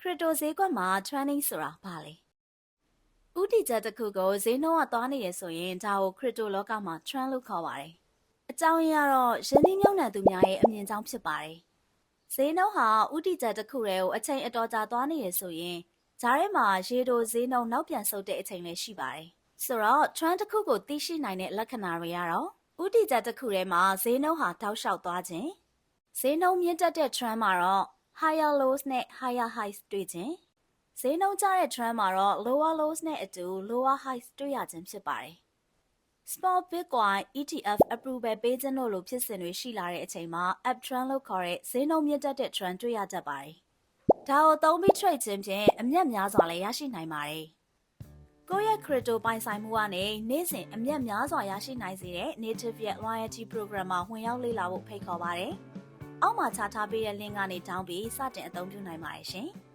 crypto ဈေးကွက်မှာ trending ဆိုတာဘာလဲဥတီချက်တစ်ခုကိုဈေးနှုန်းကသွားနေရဆိုရင်ဒါကို crypto လောကမှာ trend လို့ခေါ်ပါတယ်အကြောင်းရင်းကတော့ရင်းနှီးမြှုပ်နှံသူများရဲ့အမြင်ကြောင့်ဖြစ်ပါတယ်ဈေးနှုန်းဟာဥတီချက်တစ်ခုတည်းကိုအချိန်အတော်ကြာသွားနေရဆိုရင်ဂျားထဲမှာရေတိုဈေးနှုန်းနောက်ပြန်ဆုတ်တဲ့အချိန်လည်းရှိပါတယ်ဆိုတော့ trend တစ်ခုကိုသိရှိနိုင်တဲ့လက္ခဏာတွေကတော့ဥတီချက်တစ်ခုတည်းမှာဈေးနှုန်းဟာတောက်လျှောက်သွားခြင်းဈေးနှုန်းမြင့်တက်တဲ့ trend မှာတော့ higher lows နဲ့ higher highs တွေ့ခြင်းဈေးနှုန်းကျတဲ့ trend မှာတော့ lower lows နဲ့အတူ lower highs တွေ့ရခြင်းဖြစ်ပါတယ် Spot Bitcoin ETF approval ပေးခြင်းတို့လိုဖြစ်စဉ်တွေရှိလာတဲ့အချိန်မှာ up trend လို့ခေါ်တဲ့ဈေးနှုန်းမြင့်တက်တဲ့ trend တွေ့ရတတ်ပါတယ်ဒါကိုသုံးပြီး trade ခြင်းဖြင့်အမြတ်များစွာလည်းရရှိနိုင်ပါတယ်ကိုယ့်ရဲ့ crypto ပိုင်ဆိုင်မှုကနေနေ့စဉ်အမြတ်များစွာရရှိနိုင်စေတဲ့ Native Jet Loyalty Program မှာဝင်ရောက်လေ့လာဖို့ဖိတ်ခေါ်ပါတယ်အောက်မှာချထားပေးတဲ့ link ကနေတောင်းပြီးစတင်အသုံးပြုနိုင်ပါတယ်ရှင်။